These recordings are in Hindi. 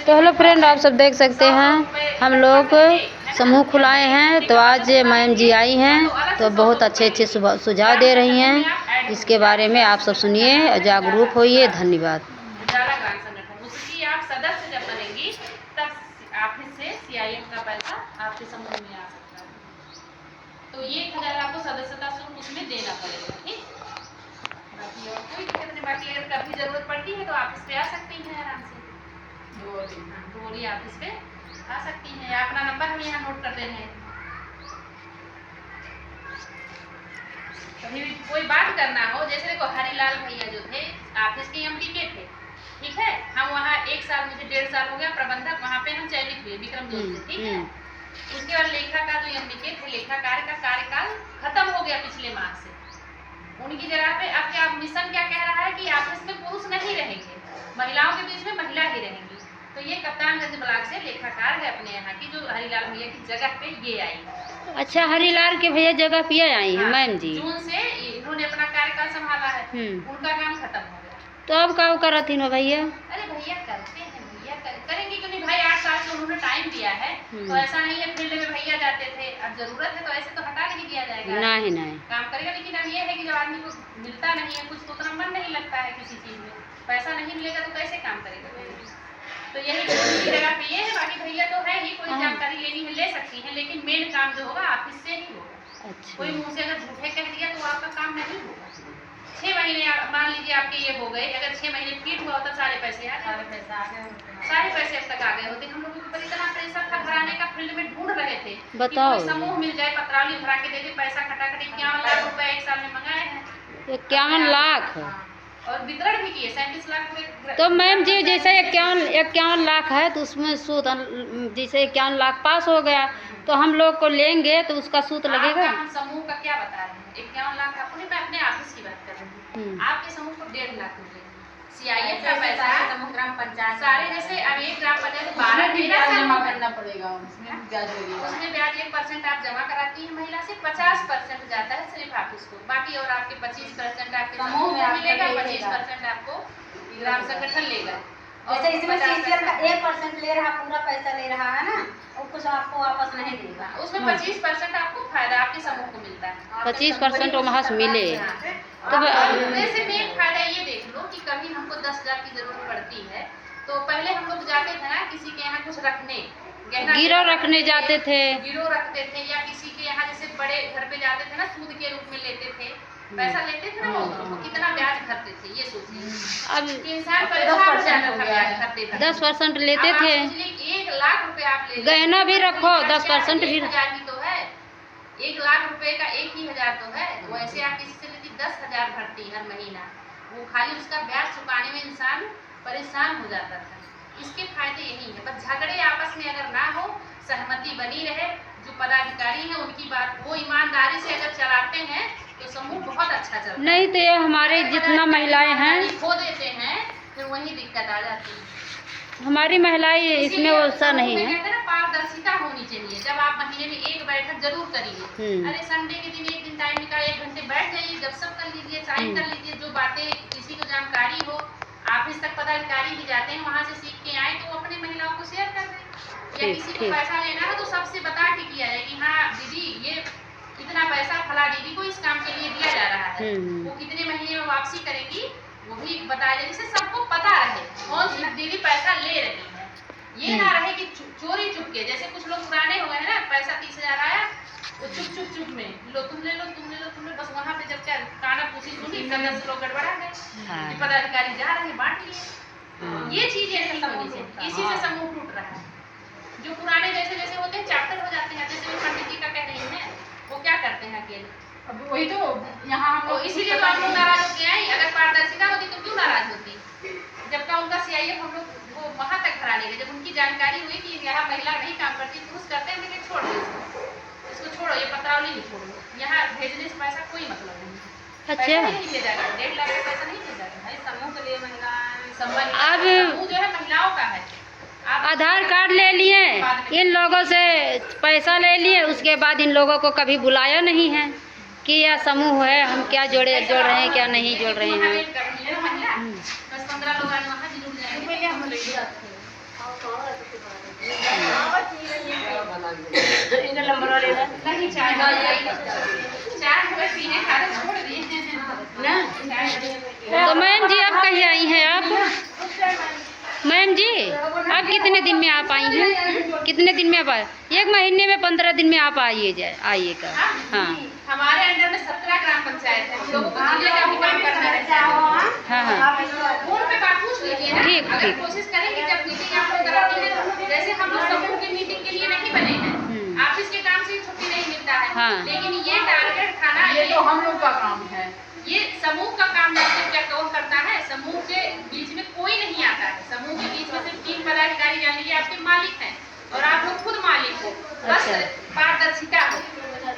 तो हेलो फ्रेंड, आप सब देख सकते हैं हम लोग समूह खुलाए हैं। तो आज मैम जी आई हैं तो बहुत अच्छे अच्छे सुझाव दे रही हैं। इसके बारे में आप सब सुनिए और जागरूक होइए। धन्यवाद। उजाला ग्राम संगठन उसकी आप सदस्य जब बनेंगी तब ऑफिस से सीआईएम का पैसा आपके समूह में आ सकता है। तो ये 1000 आपको सदस्यता शुल्क उसमें देना पड़ेगा। ठीक, बाकी और कोई दिक्कत नहीं। बाकी अगर कभी जरूरत पड़ती है तो आप इस पे आ सकती हैं आराम से। बोलिए, आप इस पे आ सकती हैं या अपना नंबर हम यहाँ नोट कर दे रहे हैं। कभी भी कोई बात करना हो, जैसे देखो हरिलाल भैया जो थे ऑफिस के एमडी के थे, ठीक है। हम वहाँ 1 साल, मुझे 1.5 साल हो गया प्रबंधक, वहाँ पे हम चयनित हुए विक्रम जोत से, ठीक है। उसके बाद लेखाकार जो एमडी के थे, लेखाकार का कार्यकाल खत्म हो गया पिछले माह से। उनकी जगह पे अब क्या मिशन क्या कह रहा है कि ऑफिस में पुरुष नहीं रहेंगे, महिलाओं के बीच में महिला ही रहेंगी। तो ये कप्तानगंज ब्लॉक से लेखाकार है अपने यहाँ की, जो हरिलाल भैया की जगह पे ये आई। अच्छा, हरिलाल के भैया जगह पे आई है मैम जी। जून से इन्होंने अपना कार्यकाल संभाला है, उनका काम खत्म हो गया। तो अब क्या करा थी ना भैया? अरे भैया करते हैं, भैया करेंगे क्यों नहीं भाई। 8 साल से उन्होंने टाइम दिया है, तो ऐसा नहीं है फील्ड में भैया जाते थे, अब जरूरत है तो ऐसे तो हटा नहीं दिया जाएगा। नहीं काम करेगा। लेकिन अब ये है कि जब आदमी को मिलता नहीं है कुछ तो उतना मन नहीं लगता है किसी चीज में, पैसा नहीं मिलेगा तो कैसे काम करेगा। तो यही जगह पे ये है। बाकी भैया तो है ही, कोई जानकारी लेनी है ले सकती है, लेकिन मेन काम जो होगा ऑफिस से ही होगा। अच्छा। कोई मुंह से अगर झूठे कह दिया तो आपका काम नहीं होगा। 6 महीने मान लीजिए आपके ये हो गए, अगर 6 महीने फीट हुआ होता सारे पैसे आ गए, सारे पैसे अब तक आ गए होते। हम लोगों के ऊपर इतना प्रेशर था, घराने का फील्ड में ढूंढ रहे थे, बताओ समूह मिल जाए, पत्रावली भरा के दे दे, पैसा खटाखट 51 लाख रुपए 1 साल में मंगाए हैं। 51 लाख और वितरण भी किए 37 लाख। तो मैम जी जैसे 51 लाख है तो उसमें सूद, जैसे 51 लाख पास हो गया तो हम लोग को लेंगे तो उसका सूद लगेगा। हम समूह का क्या बता रहे हैं, 51 लाख आपको नहीं, मैं अपने ऑफिस की बात कर रही हूँ। आपके समूह को 1.5 लाख रुपए सीआईएफ का पैसा, समूह ग्राम पंचायत सारे, जैसे अब एक ग्राम पंचायत 12 जमा करना पड़ेगा, उसमें ब्याज 1% आप जमा कराती है महिला से, 50% जाता है सिर्फ ऑफिस को, बाकी और आपके 25% आपके समूह में मिलेगा, 25% आपको ग्राम संगठन लेगा। जैसे इसमें सीसीएल का 1% ले रहा, पूरा पैसा ले रहा है ना, और कुछ आपको वापस नहीं देगा। उसमें 25% आपको फायदा आपके समूह को मिलता है, 25% वहाँ से मिले। तो जैसे मेन फायदा ये देख लो कि कभी हमको 10,000 की जरूरत पड़ती है तो पहले हम लोग जाते थे ना किसी के यहाँ कुछ रखने, गिरो रखने जाते थे, गिरो रखते थे, या किसी के यहाँ जैसे बड़े घर पे जाते थे ना, सूद के रूप में लेते थे, पैसा लेते थे ना, वो कितना ब्याज भरते थे ये सोचिए। अब इंसान परेशान हो जाता था ब्याज भरते थे, 10% लेते थे। 1 लाख रुपए आप ले, गहना भी रखो 10% भी, 1,000 ही तो है, 1 लाख रुपए का 1,000 तो है। वैसे आप किसी से लेती 10,000 भरती हर महीना, वो खाली उसका ब्याज चुकाने में इंसान परेशान हो जाता था। इसके फायदे यही है, बस झगड़े आपस में अगर ना हो, सहमति बनी रहे, जो पदाधिकारी हैं उनकी बात वो ईमानदारी से अगर चलाते हैं तो समूह बहुत अच्छा चलता है। नहीं तो ये हमारे जितना महिलाएं हैं खो देते हैं, फिर वही दिक्कत आ जाती है। हमारी महिलाएं इसमें वैसा नहीं है। कहते हैं ना पारदर्शिता होनी चाहिए। जब आप महीने में 1 बैठक जरूर करिए, अरे संडे के दिन 1 दिन टाइम निकाल 1 घंटे बैठ जाइए, जब सब कर लीजिए, साइन कर लीजिए, जो बातें किसी को जानकारी हो, ऑफिस तक पदाधिकारी भी जाते हैं, वहाँ से सीख के आए तो अपनी महिलाओं को शेयर कर दें। या किसी को पैसा लेना है तो सबसे बता के किया जाए कि हाँ दीदी ये इतना पैसा फला दीदी को इस काम के लिए दिया जा रहा है, वो कितने महीने में वापसी करेगी वो भी बताया जाए, जिससे सबको पता रहे कौन सी दीदी पैसा ले रही है। ये ना रहे कि चोरी चुपके, जैसे कुछ लोग पुराने हो गए हैं ना, पैसा 30,000 आया वो चुप में लो, तुम ले लो, बस वहाँ पे जब क्या काना पूछी सुनी 10 लोग गड़बड़ा गए, पदाधिकारी जा रहे बांट लिए। ये चीजें ऐसी होनी चाहिए, इसी से समूह टूट रहा है। जो पुराने जैसे जैसे होते हैं चैप्टर हो जाते हैं, जैसे पंडित जी का कह रही है, वो क्या करते हैं अकेले, अब वही तो यहाँ तो इसीलिए तो हम लोग नाराज होते हैं। अगर पारदर्शिता होती तो क्यों नाराज होती, जबकि उनका सीआईएफ हम लोग वो वहाँ तक कराने गए, जब उनकी जानकारी हुई कि यहाँ महिला नहीं काम करती, पुरुष करते हैं, लेकिन छोड़ दो इसको छोड़ो, ये पत्रावली नहीं छोड़ो, यहाँ भेजने से पैसा कोई मतलब नहीं। अच्छा, नहीं ले जाएगा, 1.5 लाख का पैसा नहीं ले जाएगा समूह के लिए। महिला अब समूह जो है महिलाओं का है। आधार कार्ड ले लिए, इन लोगों से पैसा ले लिए, उसके बाद इन लोगों को कभी बुलाया नहीं है कि यह समूह है, हम क्या जोड़ रहे हैं क्या नहीं जोड़ रहे हैं। 10-15 लोग वहाँ जुड़ जाएंगे। इंजन नंबर वाले नहीं चाय चाय हमें पीने का छोड़ दिए तो मैम जी आप कहीं आई हैं आप? मैम जी आप कितने दिन में आप आई हैं? कितने दिन में आप आए? 1 महीने में 15 दिन में आप आइएगा। हाँ हमारे अंडर में 17 ग्राम पंचायत है। हम लोगों को जिले का भी काम करना रहता है। हाँ फोन पे बात पूछ लीजिए ना। ठीक, अगर ठीक। कोशिश करेंगे जब मीटिंग आप लोग कराते हैं, जैसे हम लोग समूह की मीटिंग के लिए नहीं बने हैं, ऑफिस के काम से छुट्टी नहीं मिलता है। हाँ। लेकिन ये टारगेट खाना ये तो हम लोग का काम है। ये समूह का काम क्या कौन करता है? समूह के बीच में कोई नहीं आता है। समूह के बीच में सिर्फ 3 पदाधिकारी जान लीजिए आपके मालिक हैं और आप लोग खुद मालिक हो। बस पारदर्शिता हो,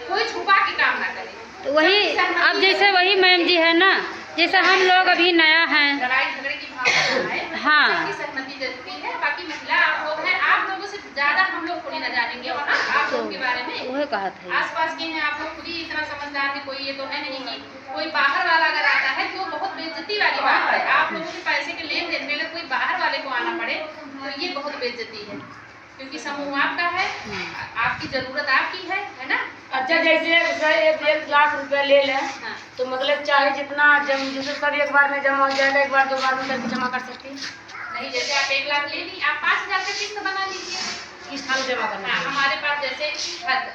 कोई छुपा के काम ना करे। तो वही अब जैसे वही मैम जी है ना, जैसे हम लोग अभी नया हैं। लड़ाई झगड़े की भावना है। हाँ। सबकी सहमति जरूरी है। बाकी महिला आप लोग हैं, आप लोगों से ज्यादा हम लोग थोड़ी ना जानेंगे वहाँ आप लोगों के बारे में। वही कहा था। आसपास के हैं आप लोग खुद ही इतना समझदार है। कोई ये तो है नहीं कि कोई बाहर वाला अगर आता है तो बहुत बेइज्जती वाली बात है। आप लोगों के पैसे के लेन देन में कोई बाहर वाले को आना पड़े तो ये बहुत बेइज्जती है, क्योंकि समूह आपका है, आपकी जरूरत आपकी है ना। अच्छा जैसे 1 लाख रुपया ले लें हाँ। तो मतलब चाहे जितना जैसे सब एक बार में जमा हो जाएगा, एक बार 2 बार में करके जमा कर सकती है? नहीं, जैसे आप 1 लाख ले ली, आप 5,000 का किस्त बना लीजिए। किस साल जमा करना हाँ, है? हमारे पास जैसे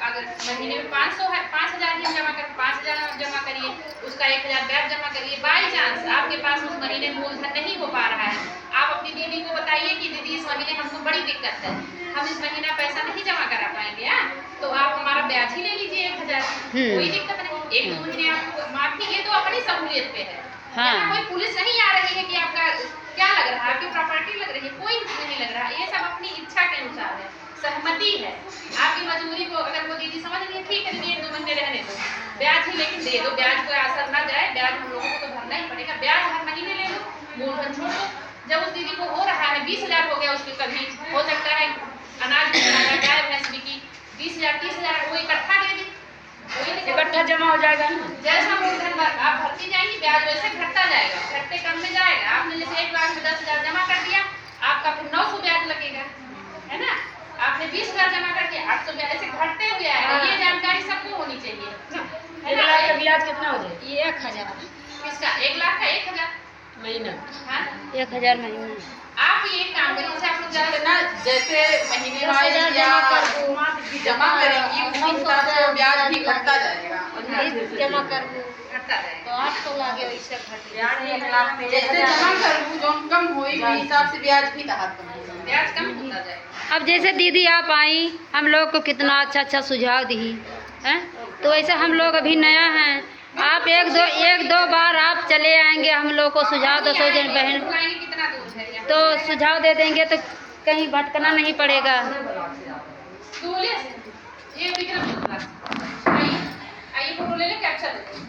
अगर महीने में 500 है, 5,000 ही जमा कर 5,000 आप जमा करिए, उसका 1,000 ब्याज जमा करिए। बाई चांस आपके पास उस महीने मूलधन नहीं हो पा रहा है, आप अपनी दीदी को बताइए कि दीदी इस महीने हमको बड़ी दिक्कत है, हम इस महीना पैसा नहीं जमा करा पाएंगे, तो आप हमारा ब्याज ही ले लीजिए 1,000। कोई दिक्कत नहीं। 1-2 महीने आपको माफी, ये तो अपनी सहूलियत पे है। हाँ। कोई पुलिस नहीं आ रही है कि आपका क्या लग रहा है, आपकी प्रॉपर्टी लग रही है, कोई नहीं लग रहा है। ये सब अपनी इच्छा के अनुसार है, सहमति है। आपकी मजबूरी को अगर वो दीदी समझ रही है, ठीक है दीदी 1-2 महीने रहने दो, ब्याज ही लेकिन दे दो, ब्याज कोई असर ना जाए, ब्याज हम लोगों को तो भरना ही पड़ेगा। ब्याज हर महीने ले लो, मूलधन छोड़ दो। जब उस दीदी को हो रहा है 20,000 हो गया उसके, कभी हो सकता है अनाज गाय भैंस बिकी 20,000-30,000 वो इकट्ठा दे दी, इकट्ठा जमा हो जाएगा ना। जैसा मूलधन आप भरती जाएंगी ब्याज वैसे घटता जाएगा, घटते कम में जाएगा। आपने जैसे 1 लाख में 10,000 जमा कर दिया, आपका फिर 900 ब्याज लगेगा, है ना। आपने 20,000 जमा कर दिया, 800 ब्याज, ऐसे घटते हुए आएगा। ये जानकारी सबको होनी चाहिए, है 1 ना। लाख का ब्याज कितना हो जाए? ये 1,000 किसका 1 लाख का 1,000? महीना। हाँ, 1,000 महीने। आप ये काम करिए, जैसे आप लोग जैसे ज्यादा ना जैसे महीने 10,000 या जमा कर दो, जमा करेंगी उसी हिसाब से ब्याज भी घटता जाएगा। जमा कर दो घटता जाएगा। तो 800 लागे वैसे घट जैसे जमा करूँ जो कम हुई उसी हिसाब से ब्याज भी राहत कम होगा। ब्याज कम होता जाएगा। अब जैसे दीदी आप आई, हम लोग को कितना अच्छा सुझाव दी हैं, तो वैसे हम लोग अभी नया हैं। आप 1-2 बार आप चले आएंगे, हम लोग को सुझाव 200 जन बहन कितना दूर है यहाँ? तो सुझाव दे देंगे तो कहीं भटकना नहीं पड़ेगा। दूर ले ये विक्रम आइए फोटो ले लेके अच्छा लगेगा।